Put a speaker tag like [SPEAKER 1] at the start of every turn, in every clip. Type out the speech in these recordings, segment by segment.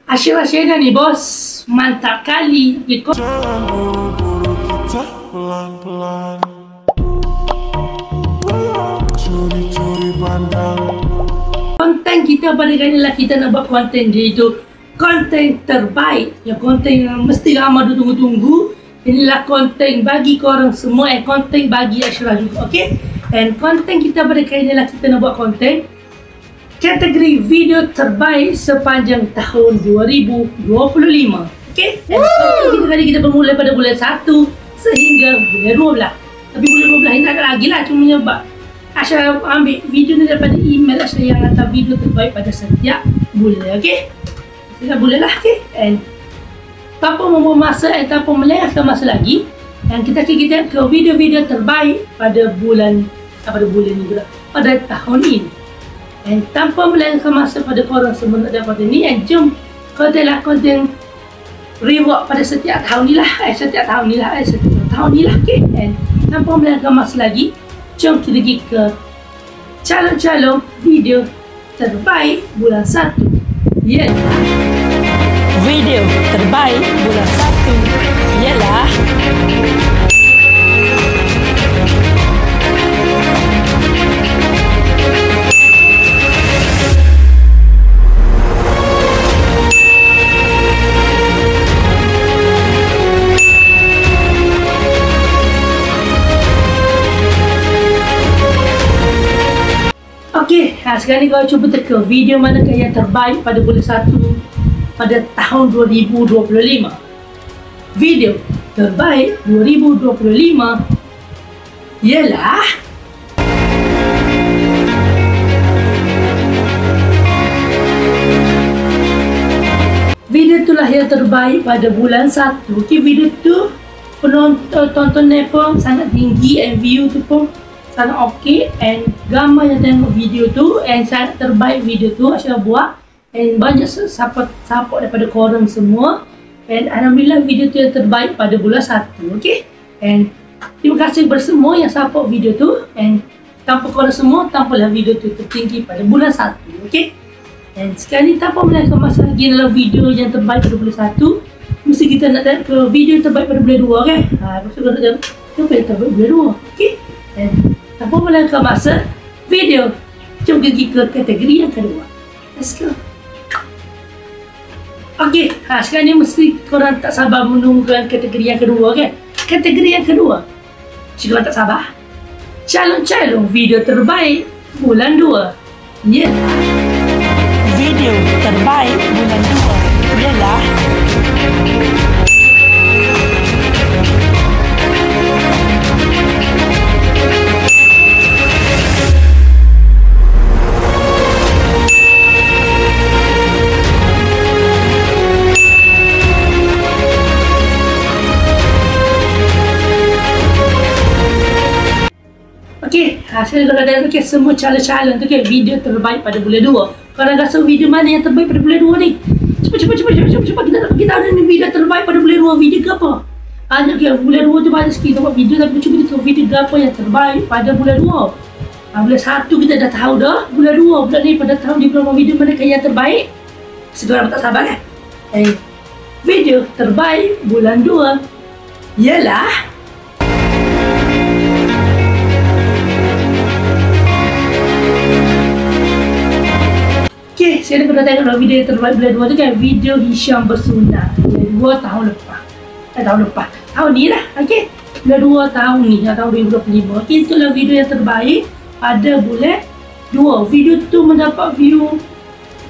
[SPEAKER 1] Asyik-asyik dah ni bos. Mantap kali.
[SPEAKER 2] Kita pelan-pelan curi-curi pandang.
[SPEAKER 1] Konten kita pada kali ni lah kita nak buat konten dia itu konten terbaik. Yang konten yang mesti ramai tunggu-tunggu. Inilah konten bagi korang semua. Konten bagi Ashraf juga. Okay? And konten kita pada kali ni lah kita nak buat konten kategori video terbaik sepanjang tahun 2025. Okay? Dan kita kali kita bermula pada bulan 1 sehingga bulan 12. Tapi bulan 12 ini tak ada lagi lah. Cuma sebab Ashraf ambil video ni daripada email Ashraf yang hantar video terbaik pada setiap bulan. Okay? Setiap bulan lah. Okay? And tanpa membuang masa dan tanpa melengahkan masa lagi, dan kita ke video-video terbaik pada bulan ni pula, pada tahun ini. Dan tanpa melengahkan masa pada korang semua nak dapat ini, and jom konten reward pada setiap tahun ni lah. Setiap tahun ni lah. Okay? And tanpa melengahkan masa lagi, jom kita pergi ke calon-calon video terbaik bulan 1. Yeah.
[SPEAKER 3] Video terbaik bulan 1 ialah
[SPEAKER 1] Okey, sekarang ni kau cuba teka video manakah yang terbaik pada bulan 1 pada tahun 2025. Video terbaik 2025 ialah video itulah yang terbaik pada bulan 1. Okey, video tu tontonnya pun sangat tinggi and view tu pun sangat okey, and gambar yang tengok video tu and sangat terbaik video tu Ashraf buat, and banyak support daripada korang semua, and alhamdulillah video tu yang terbaik pada bulan 1. Okey, and terima kasih kepada semua yang support video tu, and tanpa korang semua tampalah video tu tertinggi pada bulan 1. Okey, and sekarang ni tanpa melengahkan masa lagi dalam video yang terbaik pada bulan 1, mesti kita nak tengok ke video terbaik pada bulan 2 kan. Lepas tu kita nak tengok yang terbaik bulan 2. Okey, and tanpa melengahkan masa, video jom pergi ke kategori yang kedua. Let's go. Okey, sekarang ni mesti korang tak sabar menunggu kategori yang kedua kan. Kategori yang kedua, jika korang tak sabar, calon-calon video terbaik bulan 2 ialah
[SPEAKER 3] video terbaik bulan 2 ialah
[SPEAKER 1] okey, sekarang kalau dah okay, semua calon-calon tu kan video terbaik pada bulan 2. Korang rasa video mana yang terbaik pada bulan 2 ni? Cepat kita ada ni video terbaik pada bulan 2. Video ke apa? Ada ke bulan 2 tu banyak sikit buat video, tapi cuba kita video ke apa yang terbaik pada bulan 2. Bulan 1 kita dah tahu dah. Bulan 2 bulan ni pada tahun di bulan video mana yang terbaik? Sekarang tak sabar kan? Video terbaik bulan 2 ialah okay, sekarang kita tengok video yang terbaik bulan 2 tu kan, video Hisham bersunat bulan 2 tahun lepas. Tahun ni lah, okay, bulan 2 tahun ni, tahun 2025. Okay, itulah video yang terbaik pada bulan 2. Video tu mendapat view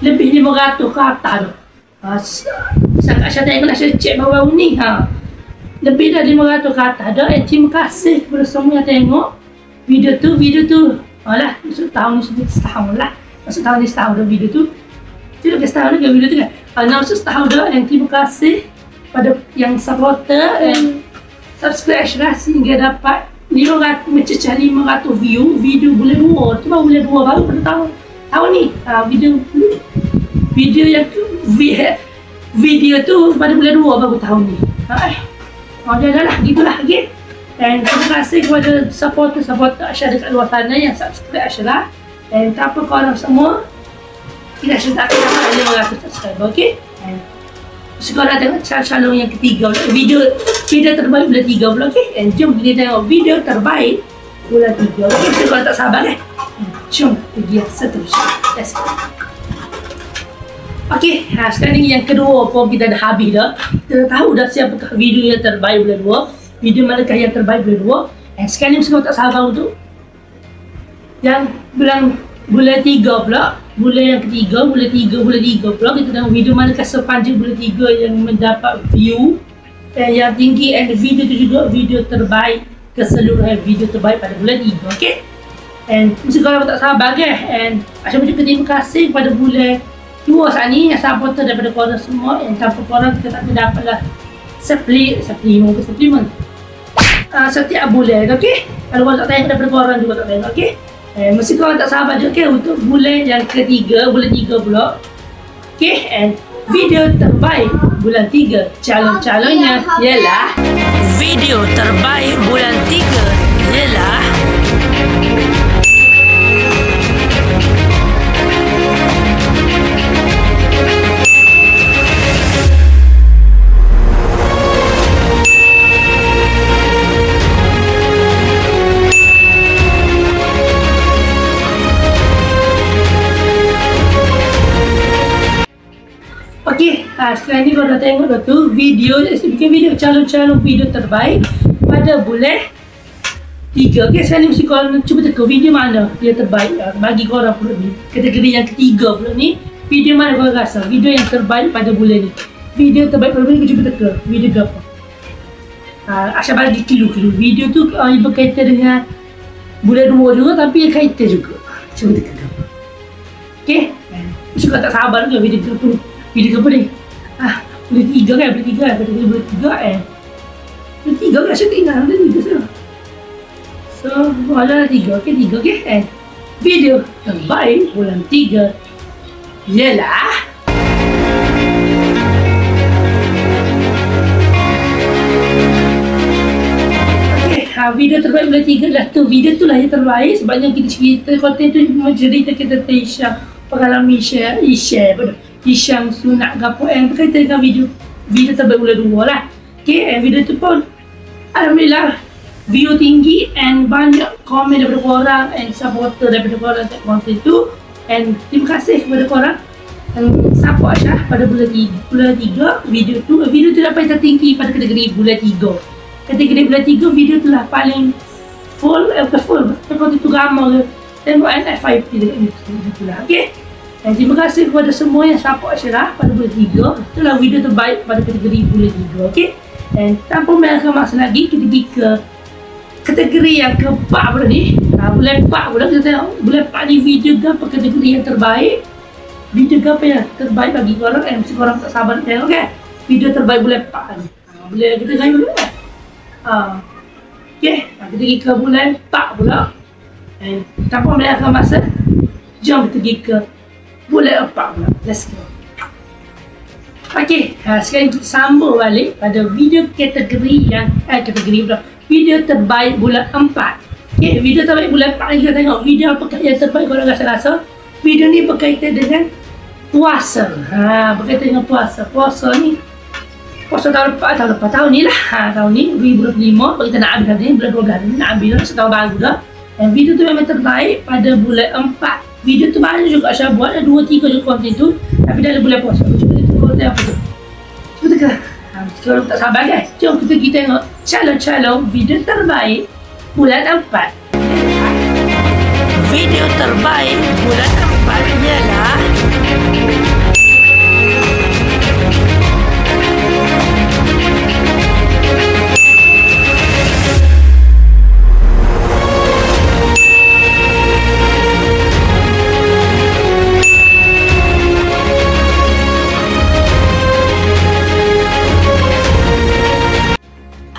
[SPEAKER 1] lebih 500 ke atas tu. Sangat saya tengok lah, saya cek baru-baru ni, lebih dah 500 ke atas dah. Terima kasih kepada semua yang tengok video tu. Alah, maksud tahun ni setahun lah. Maksud tahun ni setahun dah video tu. Tidak ke setahun dah video tu kan. Maksud setahun dah, and terima kasih pada yang supporter and subscribe Ashraf sehingga dapat 500, mencecah 500 view video bulan 2. Tu baru bulan 2 baru pada tahun ni. Video tu pada bulan 2 baru tahun ni. Dah lah, gitulah. Okay. Dan terima kasih kepada supporter Ashraf dekat luar sana yang subscribe Ashraf. Dan tanpa korang semua, kita sudah akan dapat 500 subscriber, okey? Sekarang nak tengok calon yang ketiga pula. Video terbaik bulan 3 pula. Okay, and jom kita tengok video terbaik bulan 3. Okay, sekarang tak sabar kan. Jom pergi yang seterusnya. Let's go. Okay, sekarang ni yang kedua pun kita dah habis dah. Kita dah tahu dah siapakah video yang terbaik bulan 2. Video manakah yang terbaik bulan 2. And sekarang ni sekarang tak sabar untuk yang bulan 3 pula. Bulan yang ketiga, bulan 3 pula. Kita tengok video manakah sepanjang bulan 3 yang mendapat view dan yang tinggi. And video tu juga video terbaik, keseluruhan video terbaik pada bulan 3. Okay, and mesti korang tak sabar kan. And Aisyah ucapkan terima kasih kepada bulan 2 saat ni yang supporter daripada korang semua. And tanpa korang kita tak dapatlah suplemen setiap bulan. Okay, kalau korang tak tengok daripada korang juga tak tengok. Okay, mesti korang tak sabar je. Okay, untuk bulan yang ketiga, bulan 3 pula. Okay, and video terbaik bulan 3 calon-calonnya ialah
[SPEAKER 3] Video terbaik bulan 3 ialah
[SPEAKER 1] Okay, sekarang ni korang dah tengok dah tu video, bikin video calon-calon video terbaik pada bulan 3. Okay, sekarang ni mesti korang cuba teka video mana yang terbaik bagi korang pula ni. Kategori yang ketiga pula ni, video mana korang rasa video yang terbaik pada bulan ni. Video terbaik pada bulan ni, cuba teka video ke apa. Aisyah bagi clue. Video tu berkaitan dengan bulan 2 juga, tapi yang kaitan juga. Cuba teka ke apa. Okay, mesti korang tak sabar ke video ke apa ni. Video ke apa ni? Bulan 3 kan? Bulan 3 kan? Bulan 3 Bulan 3 kan? Saya tak ingat bulan 3 sana. So, ada 3. Okay, 3 okay? And video terbaik bulan 3 ialah okay, video terbaik bulan 3 adalah tu. Video tu lah yang terbaik sebabnya kita cerita konten tu mencerita kita Isha pengalaman Isyam sunat gapo yang berkaitan dengan video terbaik bulan 2 lah. Okay, and video tu pun alhamdulillah view tinggi and banyak komen daripada korang and supporter daripada korang tengok konten tu. And terima kasih kepada korang yang support Aisyah pada bulan 3 video tu dapat tertinggi pada kategori bulan 3. Kategori bulan 3 video tu lah paling full konten tu ramai tengok NF5 tu lah. Okay, dan terima kasih kepada semua yang support Aisyah pada bulan 3. Itulah video terbaik pada kategori bulan 3. Okay, dan tanpa melangkah masa lagi, kita pergi ke kategori yang keempat pula ni. Bulan 4 pula kita tengok bulan 4 ni video apa kategori yang terbaik. Video apa yang terbaik bagi korang. Mesti korang tak sabar nak tengok kan video terbaik bulan 4 ni. Boleh kita tengok dulu kan. Okay, kita pergi ke bulan 4 pula. Dan tanpa melangkah masa, jom kita pergi ke bulan 4 pula. Let's go. Okay, sekarang kita sambung balik pada video kategori yang video terbaik bulan 4. Okay, video terbaik bulan 4 ni kita tengok video apakah yang terbaik korang rasa. Video ni berkaitan dengan puasa. Berkaitan dengan puasa. Puasa tahun ni lah. Tahun ni 2025 kita nak habis ni bulan 12 ni nak habis dah setahun baru dah. Dan video tu memang terbaik pada bulan 4. Video tu banyak juga Aisyah buat, ada 2-3 je konten tu. Tapi dalam bulan puasa, cuba tengok konten apa tu. Cuba tengok. Kalau tak sabar guys, jom kita pergi tengok calon-calon video terbaik bulan 4.
[SPEAKER 3] Video terbaik bulan 4 ialah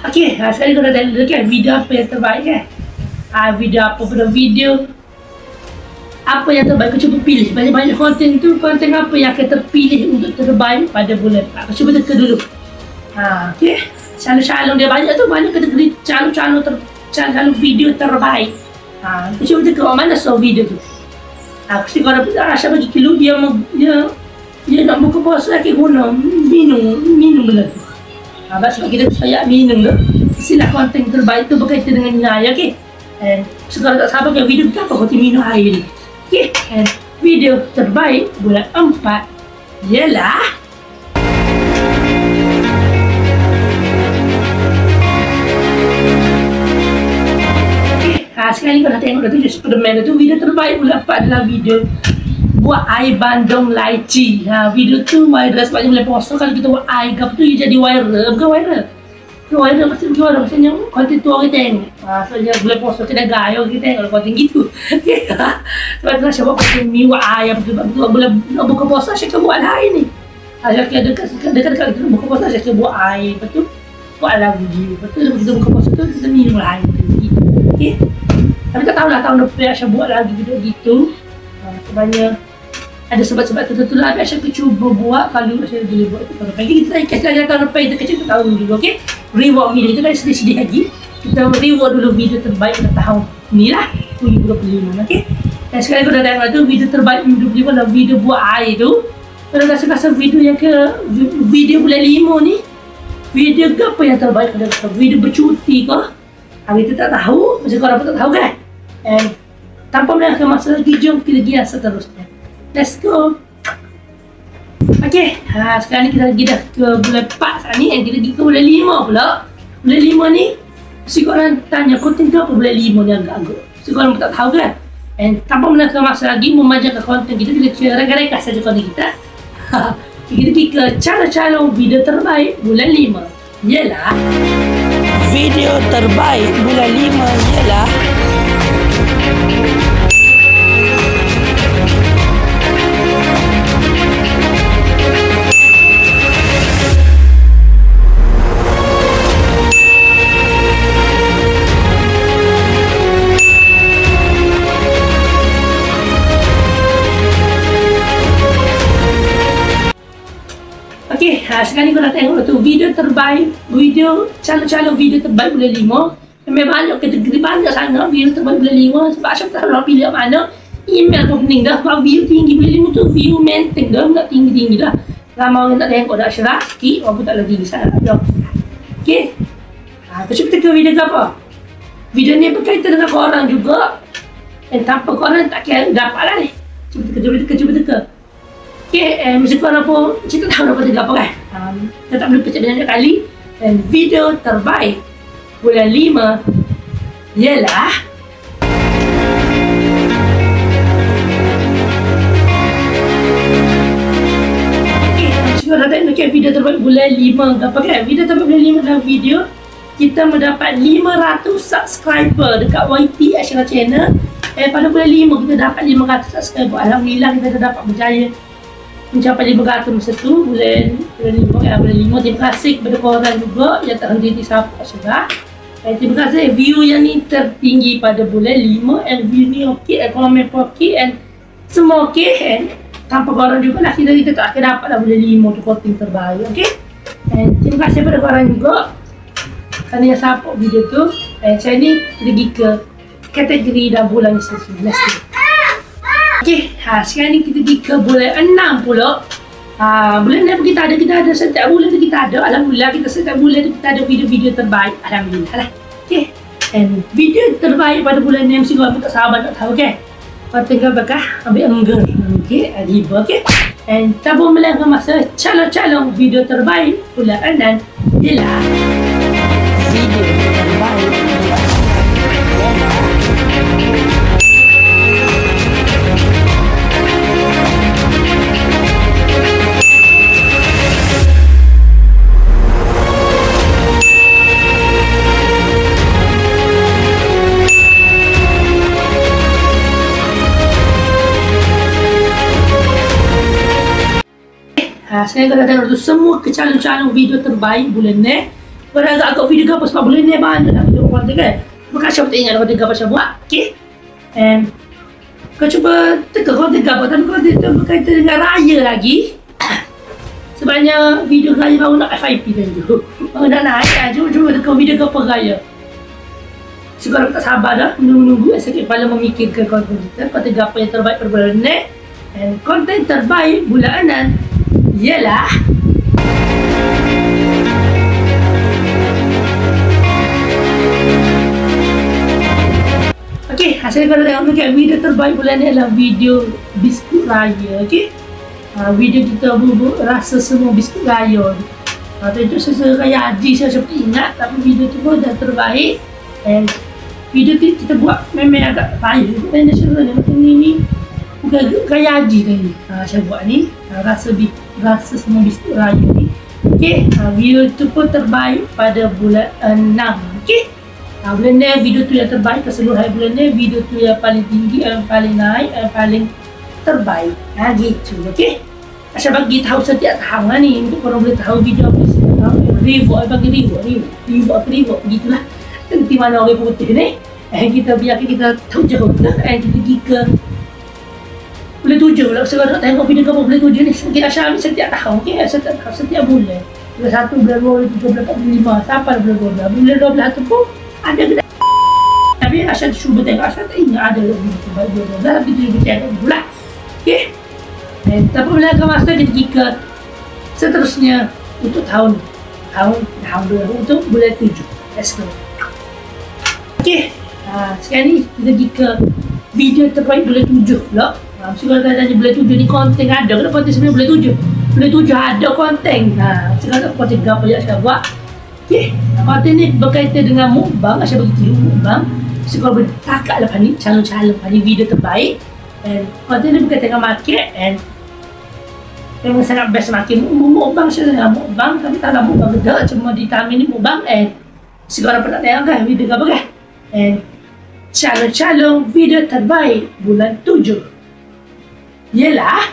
[SPEAKER 1] Okay, sekarang korang dah tengok kan video apa yang terbaik kan. Video apa pada video apa yang terbaik, kau cuba pilih banyak-banyak konten tu, konten apa yang akan terpilih untuk terbaik pada bulan 4. Kau cuba teka dulu. Okay, calon-calon dia banyak tu, banyak kategori calon-calon video terbaik. Kau cuba teka mana so video tu. Mesti korang Aisyah bagi clue dia dia nak buka puasa kita guna minum benda tu. Sebab kita saya minum tu. Mestilah konten terbaik tu berkaitan dengan minum air, okey? And sekarang tak sabar ke video kita apa konten minum air ni. Okey? And video terbaik bulan 4 ialah sekarang ni kau dah tengok dah tu Superman tu. Video terbaik bulan 4 adalah video buat air bandung lychee. Video tu viral sebabnya boleh puasa. Kalau kita buat air gap tu dia jadi viral. Bukan viral maksudnya konten tu orang tengok. Sebabnya boleh puasa kita gaya kita tengok kalau konten gitu. Sebab tu saya buat konten mi buat air apa tu. Boleh nak buka puasa saya buat air ni. Saya ada dekat kita buka puasa saya buat air. Lepas tu buatlah video. Lepas tu kita buka puasa tu kita minum air gitu. Okey. Tapi tak tahulah tahun depan Aisyah buat lagi video gitu. Sebenarnya ada sebab-sebab tertentu lah. Aisyah cuba buat kalau Aisyah boleh buat itu tahun depan. Kita ikat lagi tahun depan kita kecil tahun dulu, okey? Reward video itu kan sedih-sedih lagi. Kita reward dulu video terbaik pada tahun ni lah 2025, okey? Dan sekarang aku dah tengok tu video terbaik 2025 adalah video buat air tu. Kalau rasa-rasa video yang ke video bulan 5 ni, video ke apa yang terbaik pada video bercuti ke? Kita tak tahu, macam korang pun tak tahu kan? And tanpa melengahkan masa lagi, jom kita pergi seterusnya. Let's go! Okay, sekarang ni kita pergi dah ke bulan 4 saat ni. And kita pergi ke bulan 5 pula. Bulan 5 ni, mesti korang tanya, konten ke apa bulan 5 ni agak-agak? Mesti korang pun tak tahu kan? And tanpa melengahkan masa lagi, memanjakan konten kita, kita rengah-rengah saja konten kita. Kita pergi ke calon-calon video terbaik bulan 5. Ialah
[SPEAKER 3] Video terbaik bulan 5 ialah
[SPEAKER 1] okey, sekarang ni kau dah tengok tu video terbaik, video calon-calon video terbaik bulan 5. Memang banyak kategori, banyak sangat video terbaik bulan 5. Sebab Aisyah tak tahu pilih mana. Email pun pening dah. Sebab view tinggi bulan 5 tu view maintain dah, nak tinggi-tinggi dah. Ramai orang nak tengok dah Aisyah sikit, walaupun tak lagi sangat. Okey, kita ke video ke apa? Video ni berkaitan dengan korang juga. Dan tanpa korang tak kira dapat lah ni. Cuba teka. Okay, mesti korang pun cerita tahu nak kata apa kan? Kita tak perlu kecek banyak kali. Dan video terbaik bulan 5 ialah okay, dah tengok video terbaik bulan 5 apa kan? Video terbaik bulan 5 adalah video kita mendapat 500 subscriber dekat YT Aisyah channel. Pada bulan 5 kita dapat 500 subscriber. Alhamdulillah kita dah dapat berjaya mencapai 500 masa tu bulan 5 kan, bulan 5. Terima kasih kepada korang juga yang tak henti support sudah. Terima kasih. View yang ni tertinggi pada bulan 5 and view ni okey, komen pun okey and semua okey and tanpa korang juga lah kita tak akan dapat lah bulan 5 tu konten terbaik, okey. And terima kasih kepada korang juga kerana yang support video tu. And saya ni pergi ke kategori dah bulan 11 ni. Okey, sekarang ni kita pergi ke bulan 6 pula. Bulan 6 kita ada setiap bulan tu kita ada. Alhamdulillah kita setiap bulan tu kita ada video-video terbaik. Alhamdulillah lah. Okey. And video terbaik pada bulan 6 mesti korang pun tak sabar nak tahu kan. Korang tengah bakal ambil enggar. Okey, riba okey. And tanpa melengahkan masa, calon-calon video terbaik bulan 6 ialah
[SPEAKER 3] video terbaik bulan
[SPEAKER 1] 6. Sekarang kalau tengok tu semua calon-calon video terbaik bulan ni. Korang agak video ke apa sebab bulan ni banyak nak video konten kan. Maka Aisyah tak ingat konten ke apa Aisyah buat. Okay. And kau cuba teka konten ke apa, tapi konten tu berkaitan dengan raya lagi. Sebabnya video raya baru nak FIP kan tu. Baru nak naik kan, cuba teka video ke apa raya. Sekarang tak sabar dah menunggu sakit kepala memikirkan konten kita. Konten ke apa yang terbaik pada bulan ni. And konten terbaik bulan 6 ialah okey, hasil kalau tengok dekat video terbaik bulan ni adalah video biskut raya. Okey, video kita rasa semua biskut raya. Itu saya raya haji saya seperti ingat, tapi video tu pun dah terbaik. And video tu kita buat memang agak raya juga. Dan saya rasa macam ni bukan raya haji tadi. Saya buat ni rasa semua biskut raya ni. Okey, video tu pun terbaik pada bulan 6. Okey, bulan ni video tu yang terbaik keseluruhan bulan ni. Video tu yang paling tinggi, yang paling naik, yang paling terbaik. Gitu. Okey, saya bagi tahu setiap tahun lah ni untuk korang boleh tahu video apa sih. Reward, bagi reward gitulah. Nanti mana orang putih ni, kita biarkan kita tahu jauh lah. Kita pergi ke bulan 7 lah. Saya nak tengok video kamu bulan 7 ni. Kita asyik ambil setiap tahun. Okey, setiap bulan. Bulan 1, bulan 2, bulan 3, bulan 4, bulan 5 sampai bulan 12. Bulan 12 tu pun ada kedai. Tapi asyik cuba tengok, asyik tak ingat ada video terbaik bulan 12. Tapi kita cuba tengok dulu lah. Okey, tapi bila akan masa kita pergi ke seterusnya untuk tahun untuk bulan 7. Let's go. Okey, sekarang ni kita pergi ke video terbaik bulan 7 pula. Mesti kalau tanya bulan 7 ni konten ada ke konten sebenarnya bulan 7? Bulan 7 ada konten. Mesti kalau konten apa yang saya buat. Okey, konten ni berkaitan dengan mukbang. Saya bagi tahu mukbang. Mesti kalau boleh takak lepas ni calon-calon ni video terbaik. And konten ni berkaitan dengan market and memang sangat best makin mukbang. Saya nak mukbang tapi tak nak mukbang gede, cuma di tahun ni mukbang. And segala pernah tengok kan video apa kan. And calon-calon video terbaik bulan 7 ialah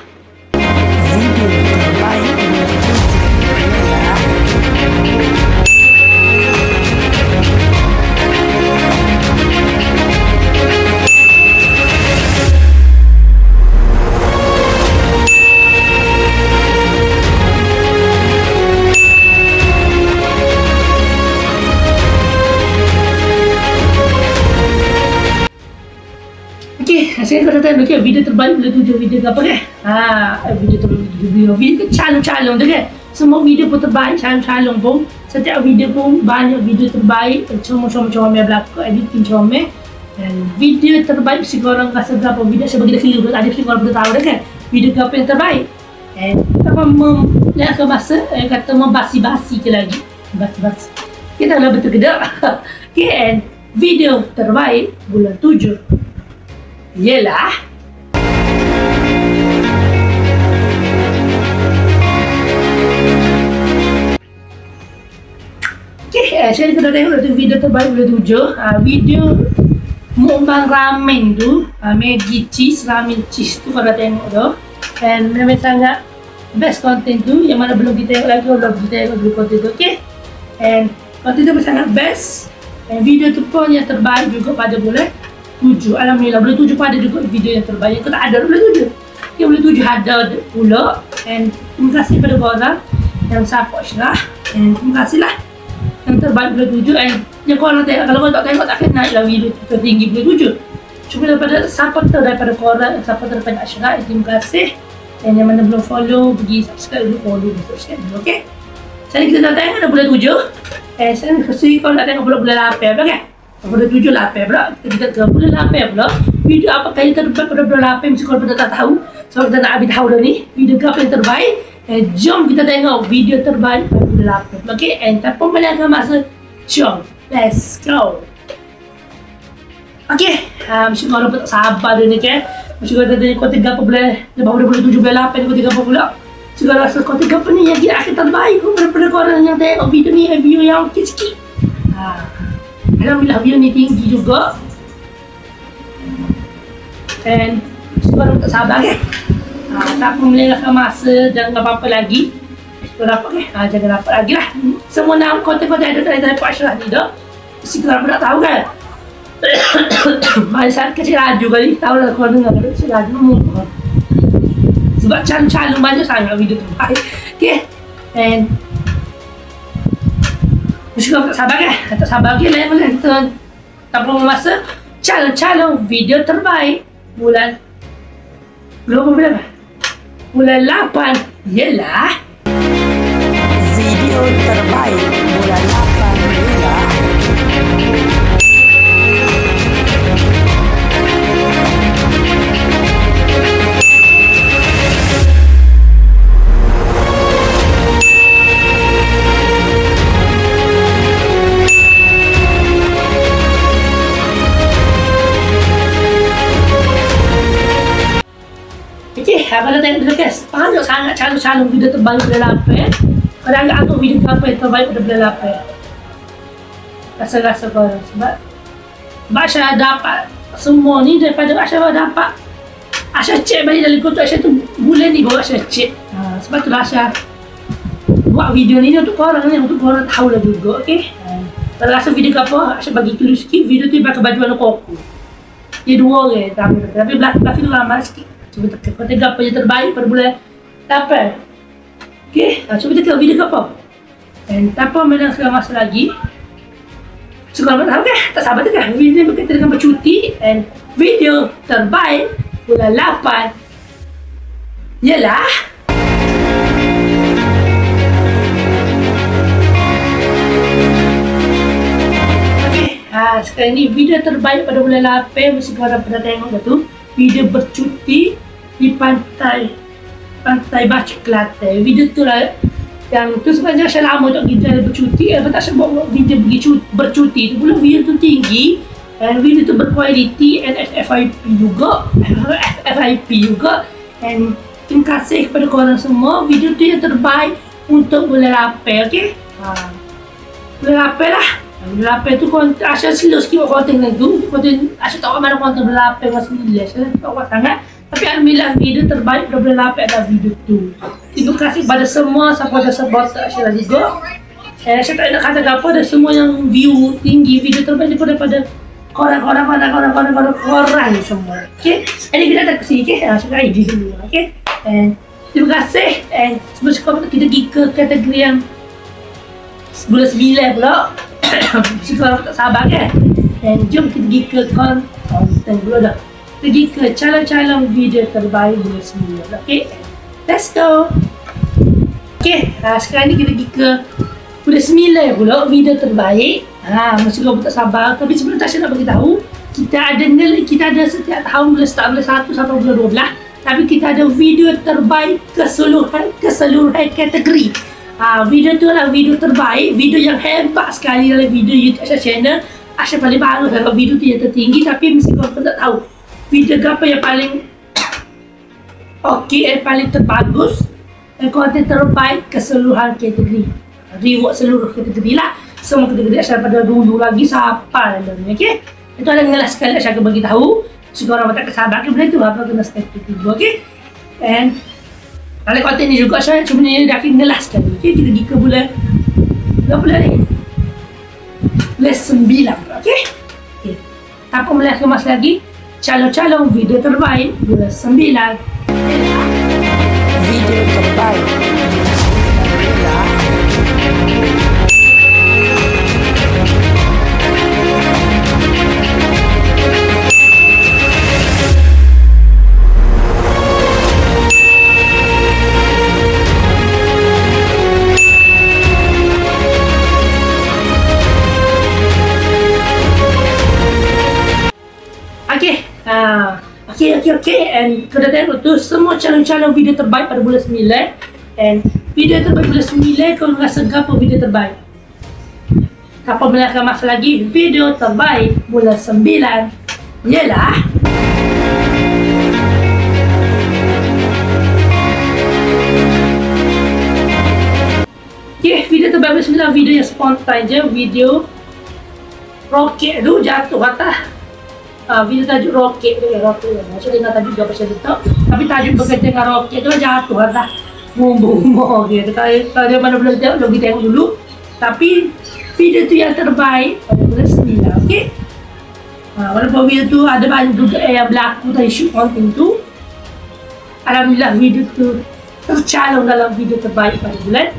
[SPEAKER 3] Video terbaik bulan 7 ialah
[SPEAKER 1] saya kata tadi video terbaik bulan 7 video apa kan? Video terbaik video calon-calon tu kan. Semua video pun terbaik, calon-calon pun. Setiap video pun banyak video terbaik. Comel-comel belakang, editing comel. Dan video terbaik mesti korang rasa berapa video saya bagi dah kira. Ada mesti korang boleh tahu dah kan. Video apa yang terbaik. And kita akan masa kata membasi-basi ke lagi. Basi-basi. Kita dah betul kedap. Okay, and video terbaik bulan 7 ialah saya dah tengok video terbaik bulan 7. Video mukbang ramen tu, Maggi cheese, ramen cheese tu kalau tengok tu. And memang sangat best konten tu. Yang mana belum kita tengok lagi, belum kita tengok dulu konten tu. Okay, and konten tu sangat best. And video tu pun yang terbaik juga pada bulan 7. Alhamdulillah bulan 7 pun ada juga video yang terbaik. Kalau tak ada bulan 7, okay, bulan 7 ada pula. And terima kasih kepada korang yang support Ashraf. And terima kasih lah yang terbaik bulan 7. And yang korang tengok, kalau korang tak tengok tak akan naik lah video tertinggi bulan 7. Cuma daripada supporter daripada korang, supporter daripada Ashraf, terima kasih. And yang mana belum follow, pergi subscribe dulu, follow dulu, subscribe dulu. Okay, sekarang kita dah tengok dah bulan 7. Sekarang kasi kalau nak tengok bulan 8 kan. Bulan 7 8 pula, kita ke bulan 8 pula. Video apa kali terbaik pada bulan 8 mesti korang dah tak tahu. Sebab kita nak habis tahu dah ni video apa yang terbaik. Jom kita tengok video terbaik pada bulan 8. Okay, and tanpa melengahkan masa, jom let's go. Okay, mesti korang pun tak sabar dah ni kan. Mesti korang tanya konten apa bulan lepas bulan 7 bulan 8 konten apa pula. Mesti korang rasa konten apa ni yang akan terbaik daripada korang yang tengok video ni, video yang sikit-sikit. Alhamdulillah video ni tinggi juga. And korang tak sabar kan. Tak pun melengahkan masa, jangan apa-apa lagi. Korang apa kan, jangan apa lagi lah. Semua nama konten-konten ada dalam Pak Ashraf ni dah. Mesti korang nak tahu kan. Masa kecil laju kali, tahu lah korang dengar kecil laju mumpah. Sebab calon-calon banyak sangat video tu. Okay, and mesti korang tak sabar kan? Tak sabar lagi lah yang boleh. Tak perlu masa calon-calon video terbaik bulan berapa? Bulan 8 Ialah
[SPEAKER 3] Video terbaik bulan 8 ialah
[SPEAKER 1] kalau tengok dulu guys, banyak sangat calon-calon video terbaik bulan 8. Kalau anggap video apa yang terbaik pada bulan 8? Rasa-rasa korang sebab Asya dapat semua ni daripada Asya dapat. Asya cek balik dalam kotak Asya tu bulan ni baru Asya cek. Sebab tu Asya buat video ni untuk korang ni, untuk korang tahu lah juga, okey? Kalau rasa video apa, Asya bagi clue sikit, video tu pakai baju warna koko. Dia 2 orang tapi belakang tu ramai sikit. Cuba tengok apa yang terbaik pada bulan 8. Okay, cuba tengok video apa. Dan tanpa menangkan masa lagi, sekarang tahu kan? Tak sabar kan? Video ni berkaitan dengan bercuti. And video terbaik bulan 8 ialah sekarang ni video terbaik pada bulan 8 mesti korang pernah tengok tu. Video bercuti di pantai Bacok Kelantan. Video tu lah yang tu sebenarnya saya lama tak pergi bercuti. Tak saya buat video pergi bercuti tu pula video tu tinggi dan video tu berkualiti and FYP juga. And terima kasih kepada korang semua. Video tu yang terbaik untuk bulan 8, okey? Bulan 8 lah. Bulan 8 tu Asya slow sikit buat konten tu. Asya tak buat mana konten bulan 8 masa 9. Asya tak buat sangat. Tapi alhamdulillah video terbaik pada bulan 8 adalah video tu. Terima kasih pada semua supporter Asya juga. Asya tak nak kata apa, ada semua yang view tinggi video terbaik daripada korang ni semua. Okay? Jadi kita datang ke sini, okay? Asya nak ID dulu, okay? And terima kasih. And sebelum kita pergi ke kategori yang bulan 9 pula. Sekarang tak sabar kan? Dan jom kita pergi ke konten dulu dah. Pergi ke calon-calon video terbaik bulan 9. Okay? Let's go! Okay, sekarang ni kita pergi ke bulan 9 pula video terbaik. Masih kau tak sabar. Tapi sebelum tak saya nak beritahu, kita ada setiap tahun bulan 1 sampai bulan 12. Tapi kita ada video terbaik keseluruhan kategori. Video tu adalah video terbaik, video yang hebat sekali dalam video YouTube Asya channel. Asya paling baru kalau video tu yang tertinggi, tapi mesti korang pun tak tahu video apa yang paling okey, yang paling terbagus dan konten terbaik keseluruhan kategori. Reward seluruh kategori lah. Semua kategori Asya pada dulu lagi siapa dalam ni, okey? Itu ada ngelas sekali Asya akan bagi tahu. So korang tak kesabar ke benda tu, apa kena step dulu, okey? And dalam konten ni juga saya cuma ni dah ngelas sekali. Okay, kita pergi ke bulan ni? Bulan 9, okay? Tanpa melengahkan masa lagi, calon-calon video terbaik bulan 9.
[SPEAKER 3] video terbaik ialah
[SPEAKER 1] Okay, and kita tengok tu semua calon-calon video terbaik pada bulan 9. And video terbaik bulan 9, kau rasa apa video terbaik? Tanpa melengahkan masa lagi, video terbaik bulan 9 ialah video terbaik bulan 9, video yang spontan je, video roket tu jatuh atas. Video tajuk roket tu, macam dengar tajuk dia pasal tu, tapi tajuk berkaitan dengan roket tu jatuh atas bumbu gitu. Kalau dia mana belum tengok, kita tengok dulu. Tapi video tu yang terbaik pada bulan 9, okey? Walaupun video tu ada banyak juga yang berlaku dari shoot konten tu, alhamdulillah video tu tercalon dalam video terbaik pada bulan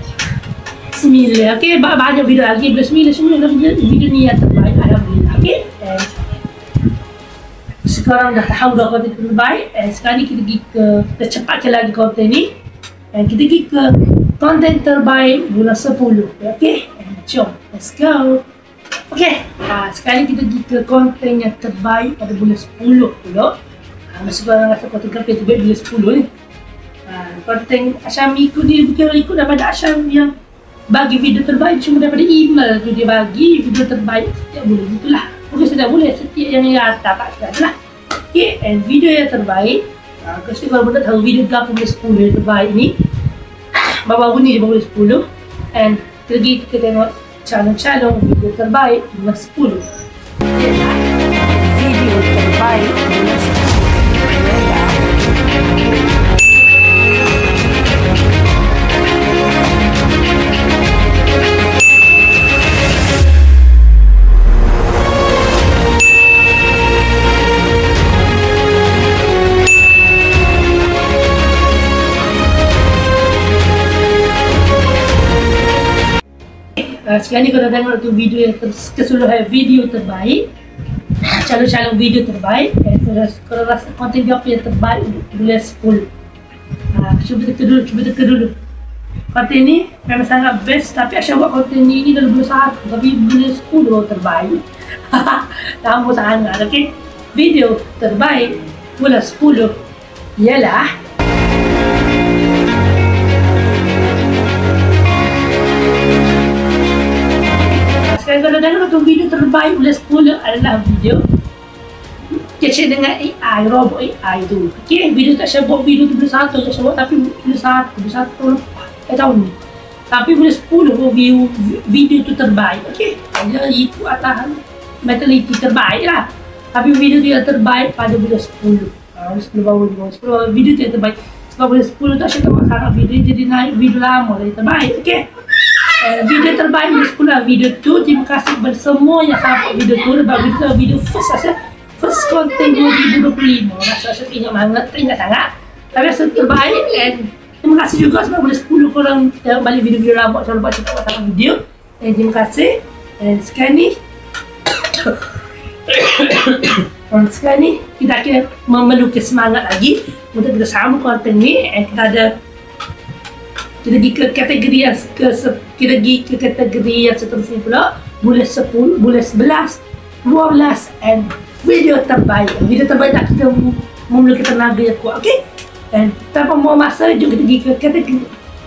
[SPEAKER 1] 9, okey? Banyak video lagi bulan 9 semua dalam video ni yang terbaik, alhamdulillah, okey? Sekarang dah tahu dah konten terbaik. Sekarang ni kita pergi ke, kita cepatkan lagi konten ni. And kita pergi ke konten terbaik bulan 10. Okay, and jom, let's go. Okay, sekarang kita pergi ke konten yang terbaik pada bulan 10 pula. Masih korang rasa konten terbaik bulan 10 ni. Konten Asyam ikut dia, bukan ikut daripada Asyam yang bagi video terbaik, cuma daripada email tu dia bagi video terbaik setiap bulan, gitulah. Bukan setiap bulan, setiap yang rata tak lah. Okay, and video yang terbaik, kasi kalau benda tahu video berapa bulan 10 yang terbaik ni, baru-baru ni bulan 10. And kita tengok calon-calon video terbaik bulan 10.
[SPEAKER 3] Video terbaik bulan 10 ialah
[SPEAKER 1] sekarang ni kalau tengok tu video yang keseluruhan video terbaik, calon-calon video terbaik, kalau rasa konten dia apa yang terbaik bulan 10. Cuba teka dulu. Konten ni memang sangat best, tapi Asyam buat konten ni dalam bulan 1, tapi bulan 10 baru terbaik. Lama sangat, okay? Video terbaik bulan 10 ialah sekarang kalau tengok tu video terbaik bulan 10 adalah video kecil dengan AI, robot AI tu. Okay, video tak Asyam buat video tu bulan 1 Asyam buat, tapi bulan 1 tahun ni. Tapi bulan 10 video tu terbaik, okay. Dia ikut atas mentality terbaik lah. Tapi video tu yang terbaik pada bulan 10. Bulan 10 baru video tu yang terbaik. Sebab bulan 10 tu Asyam tak buat sangat video, jadi naik video lama dari terbaik, okay. Video terbaik bulan 10 lah video tu. Terima kasih kepada semua yang support video tu. Sebab video tu video first content 2025. Rasa ingat sangat. Tapi rasa terbaik. And terima kasih juga sebab bulan 10 korang tengok balik video-video lama. Selalu buat cakap pasal video. And terima kasih. And sekarang ni kita akan memerlukan semangat lagi untuk kita sama konten ni. And kita pergi ke kategori yang seterusnya pula, bulan 10, bulan 11, 12 and video terbaik. Video terbaik nak kita memiliki tenaga yang kuat, okey? Dan tanpa membuang masa, jom kita pergi ke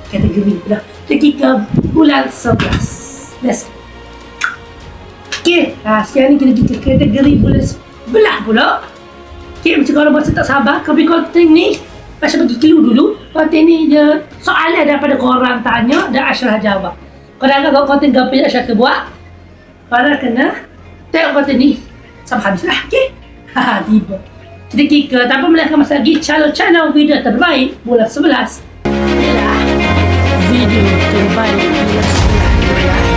[SPEAKER 1] kategori pula. Kita pergi ke bulan 11. Let's go. Okey, sekarang ni kita pergi ke kategori bulan 11 pula. Okey, macam korang masih tak sabar, tapi konten ni Asyam bagi clue dulu. Konten ni dia soalan daripada korang tanya dan Asyam jawab. Korang anggap konten apa yang Asyam buat, korang kena tengok konten ni sampai habis lah, okay? Tiba. Kita pergi ke tanpa melengahkan masa lagi, calon-calon video terbaik bulan 11 ialah
[SPEAKER 3] video terbaik bulan 11 ialah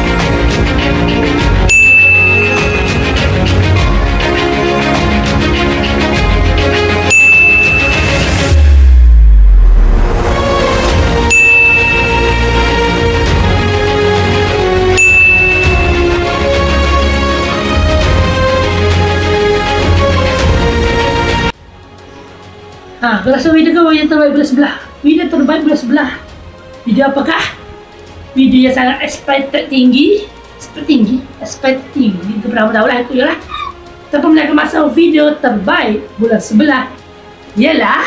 [SPEAKER 1] Aku rasa video terbaik bulan 11. Video terbaik bulan 11. Video apakah? Video yang sangat expected tinggi. Expect tinggi. Itu berapa tahu lah aku je lah. Tanpa melengahkan masa, video terbaik bulan 11 ialah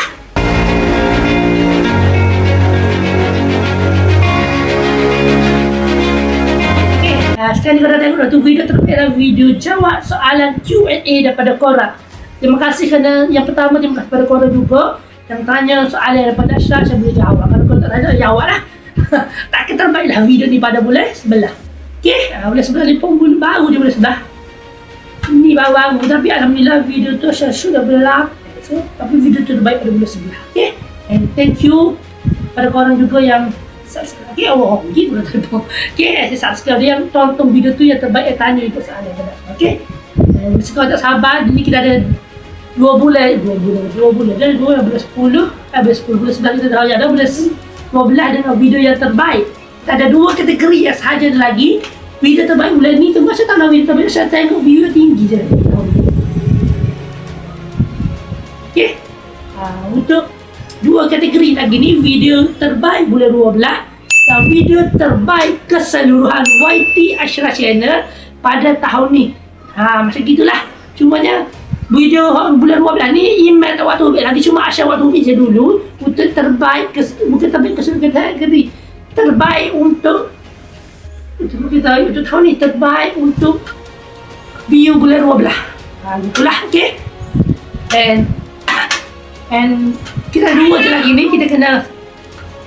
[SPEAKER 1] sekarang ni korang tengok tu video terbaik adalah video jawab soalan Q&A daripada korang. Terima kasih kerana yang pertama, terima kasih kepada korang juga yang tanya soalan daripada Asyam. Saya boleh jawab. Kalau korang tak tanya, jawab lah. Tak terbaiklah video ni pada bulan 11. Okay, bulan 11 ni pun baru je bulan 11. Ni baru-baru, tapi Alhamdulillah video tu Asyam sudah bulan 8. So, tapi video tu terbaik pada bulan 11. Okay, and thank you pada korang juga yang subscribe. Okay, gitu lah tu. Okay, saya subscribe dia yang tonton video tu yang terbaik, yang tanya ikut soalan. Okay, dan mesti korang tak sabar. Ni kita ada 2 bulan dan bulan 10, bulan 11 kita dah ada bulan 12 dengan video yang terbaik. Kita ada 2 kategori yang sahaja lagi. Video terbaik bulan ni tu macam tak nak video terbaik, saya tengok view tinggi je. Okay, untuk dua kategori lagi ni, video terbaik bulan 12 dan video terbaik keseluruhan YT Ashraf Channel pada tahun ni. Macam gitulah. Cumanya video bulan 12 ni email tak waktu lagi, cuma Ashraf waktu je dulu untuk terbaik bukan terbaik keseluruhan kategori, terbaik untuk tahun ni, terbaik untuk view bulan 12. Itulah, okey. And kita dua je lagi ni, kita kena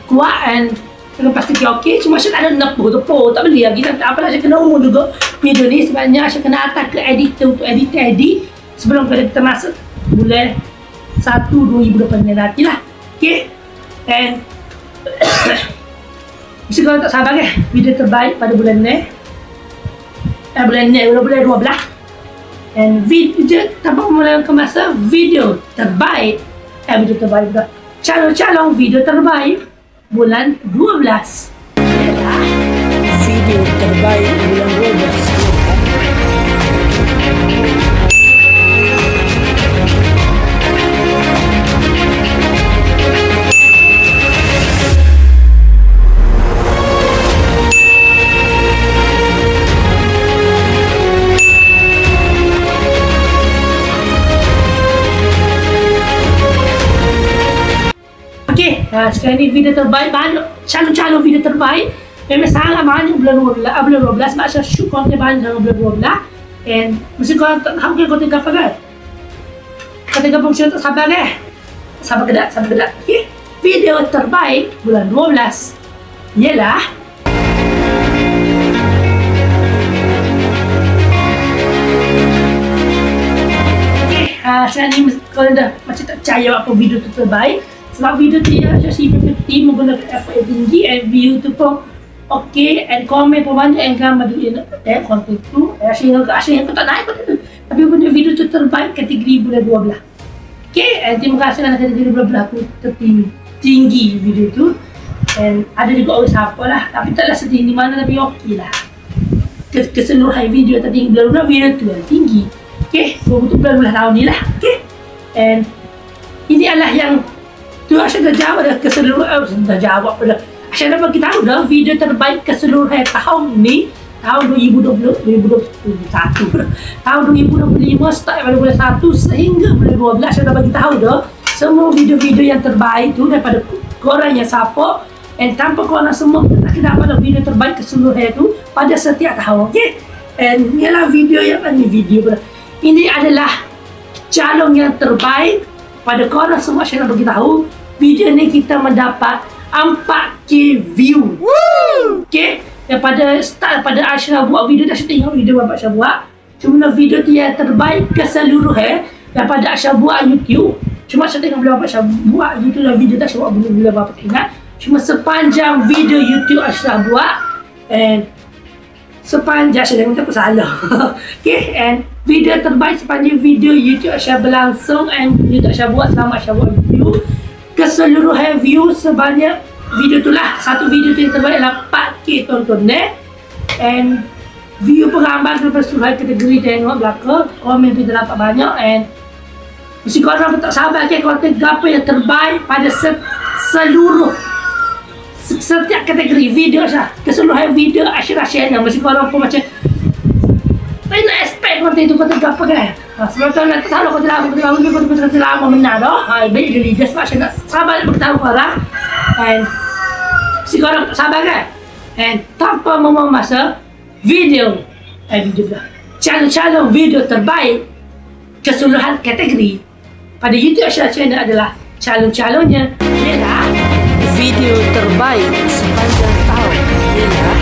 [SPEAKER 1] kuat and kena pastikan okey. Cuma Asyik tak ada nak tepuk, tak boleh lagi. Tak apalah, Asyik kena umur juga video ni. Sebenarnya Asyik kena atas ke editor untuk edit sebelum kita masuk bulan 1 2018 nanti lah. Okey. And mesti kalau tak sabar kan, video terbaik pada bulan ni, bulan 12. And video tanpa memulakan masa, video terbaik pula, calon-calon video terbaik bulan 12 ialah
[SPEAKER 3] Video terbaik bulan 12.
[SPEAKER 1] Sekarang ni video terbaik, banyak calon-calon video terbaik. Memang sangat banyak bulan 12 sebab saya shoot konten banyak dalam bulan 12. And mesti korang tak tahu konten apa kan? Konten apa mesti tak sabar kan? Sabar kedak. Okay? Video terbaik bulan 12 ialah sekarang ni korang dah macam tak percaya apa video tu terbaik. Sebab video tu ya, saya team menggunakan effort yang tinggi and view tu pun okey and komen pun banyak and gambar dia konten tu. Asyik aku tak naik konten tu. Tapi punya video tu terbaik kategori bulan 12. Okey, and terima kasih kerana kategori bulan 12 aku tertinggi video tu. And ada juga orang siapa lah, tapi taklah setinggi mana, tapi okey lah. Keseluruhan video tertinggi bulan 12, video tu yang tinggi. Okey, untuk bulan 12 tahun ni lah. Okey, and ini adalah yang tu Asyik dah jawab dah keseluruhan, dah jawab dah. Asyik dah bagi tahu dah video terbaik keseluruhan tahun ni, tahun 2021. Tahun 2025 start pada bulan 1 sehingga bulan 12. Asyik dah bagi tahu dah semua video-video yang terbaik tu daripada korang yang support, and tanpa korang semua kita tak dapat video terbaik keseluruhan tu pada setiap tahun. Okey. And ialah video yang ini adalah calon yang terbaik pada korang semua. Asyik nak bagi tahu video ni kita mendapat 4K view. Okay, daripada start pada Ashraf buat video, dah tengok video apa Ashraf buat. Cuma video tu yang terbaik keseluruhan daripada Ashraf buat YouTube. Cuma saya tengok berapa Ashraf buat YouTube dan video dah Ashraf buat bila berapa ingat. Cuma sepanjang video YouTube Ashraf buat and sepanjang saya tengok tak salah. Okay, and video terbaik sepanjang video YouTube Ashraf berlangsung and YouTube Ashraf buat selama Ashraf buat video. Keseluruhan view sebanyak video tu lah, satu video tu yang terbaik adalah 4K tonton and view penggambar daripada seluruh kategori tengok belakang, komen kita dapat banyak and mesti korang tak sabar ke konten apa yang terbaik pada seluruh setiap kategori video Ashraf, keseluruhan video Ashraf Channel. Mesti korang pun macam tak nak expect konten tu konten apa kan. Sebab kalau nak tahu konten lama benar dah. Baik dia leader sebab saya nak sabar nak beritahu korang. And mesti korang tak sabar kan. And tanpa membuang masa, video dah calon-calon video terbaik keseluruhan kategori pada YouTube Ashraf Channel adalah calon-calonnya ialah
[SPEAKER 3] Video terbaik sepanjang tahun ialah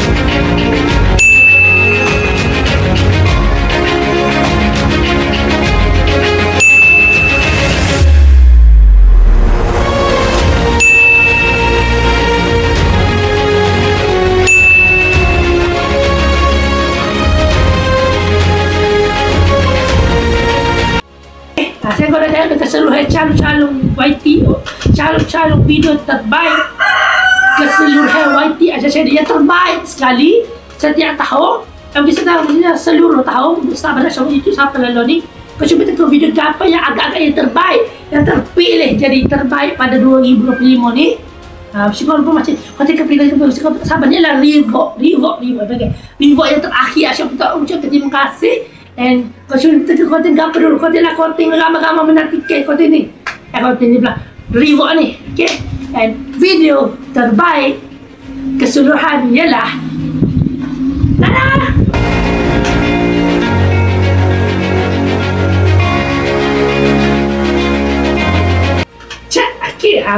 [SPEAKER 1] saya kalau dah ada keseluruhan calon-calon YT, calon-calon video terbaik keseluruhan YT Ashraf Channel yang terbaik sekali setiap tahun. Yang bisa tahu seluruh tahun start pada Ashraf itu sampai lalu ni. Kau cuba tengok video apa yang agak-agak yang terbaik yang terpilih jadi terbaik pada 2025 ni. Mesti kau lupa macam kau tengok pilih mesti kau sabar ni lah Reebok yang terakhir. Asyik tak ucap terima kasih. And kau cuba tengok konten apa dulu, konten lah konten ramai-ramai menantikan konten ni. Konten ni pula Reebok ni, okay? And video terbaik keseluruhan ialah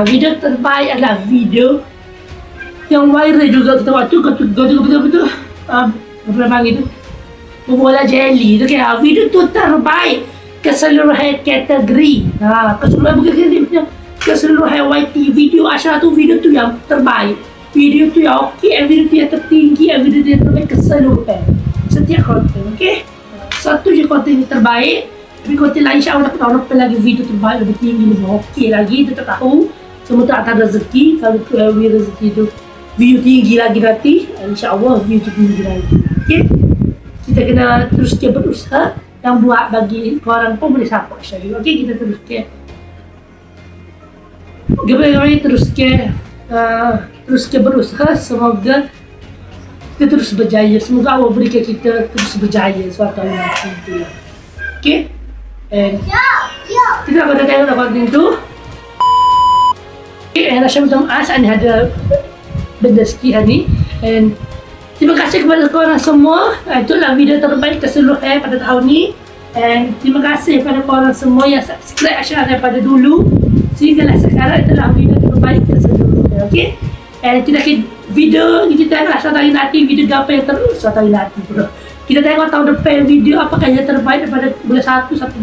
[SPEAKER 1] video terbaik adalah video yang viral juga kita waktu kau juga betul-betul apa panggil tu bola jelly tu kan. Video tu terbaik keseluruhan kategori, keseluruhan bukan kategori, keseluruhan YT video Ashraf tu. Video tu yang terbaik, video tu yang okey, video tu yang tertinggi, video tu yang terbaik keseluruhan setiap konten. Okey, satu je konten yang terbaik, tapi konten lain insya-Allah dapat tahun depan lagi video terbaik lebih tinggi, lebih okey lagi. Kita tak tahu, semua tak ada rezeki. Kalau rezeki tu view tinggi lagi nanti, insya-Allah view tu tinggi lagi. Okey, kita kena terus berusaha yang buat bagi korang pun boleh support saya juga. Okey, kita teruskan teruskan berusaha. Semoga kita terus berjaya. Semoga Allah berikan kita terus berjaya suatu hari nanti tu. Okey, and kita akan tengok konten tu. Okay, and Asya minta maaf saya ada benda sikit hari ni. And terima kasih kepada korang semua. Itulah video terbaik keseluruhan pada tahun ni. And terima kasih kepada korang semua yang subscribe Asya daripada dulu sehinggalah sekarang. Itulah video terbaik keseluruhan. Okay, and kita video kita tengoklah suatu hari nanti video apa yang terus suatu hari nanti pula. Kita tengok tahun depan video apakah yang terbaik daripada bulan 1 sampai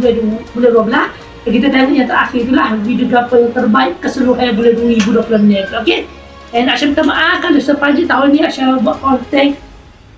[SPEAKER 1] bulan 12. Kita tengok yang terakhir itulah video apa yang terbaik keseluruhan bulan 2020 ni. Okay, and Asya minta maaf kalau sepanjang tahun ni Asya buat konten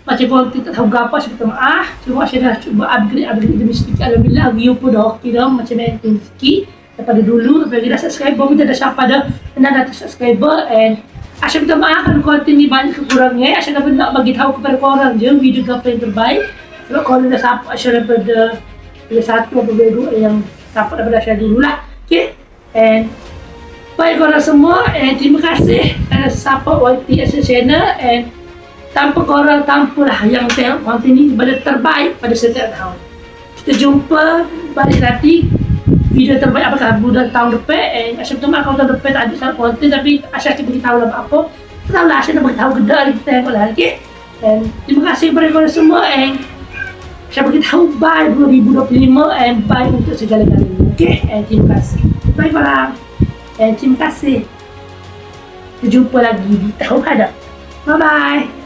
[SPEAKER 1] macam konten tak tahu apa. Asya minta maaf. Cuma Asya dah cuba upgrade demi sedikit. Alhamdulillah view pun dah okey dah, macam maintain sikit daripada dulu. Apabila dah subscriber kita dah siapa dah 600 subscriber. And Asya minta maaf kalau konten ni banyak kekurangan. Asya nak bagi tahu kepada korang je video apa yang terbaik. Sebab korang dah support Asya daripada bulan 1 atau bulan 2 yang support daripada Asya dulu lah. Okay, and baik korang semua, and terima kasih kerana support YT Asya channel. And tanpa korang, tanpalah yang tengok konten ni pada terbaik pada setiap tahun. Kita jumpa balik nanti video terbaik apakah bulan tahun depan. And Asya minta maaf kalau tahun depan tak ada sangat konten, tapi Asya akan beritahu lah apa. Tak tahulah Asya nak beritahu ke dah, kita tengok lah. Okay, and terima kasih kepada korang semua. And Asya beritahu bye 2025 and bye untuk segala-galanya. Okay, and terima kasih. Bye korang. And terima kasih. Kita jumpa lagi di tahun hadap. Bye-bye.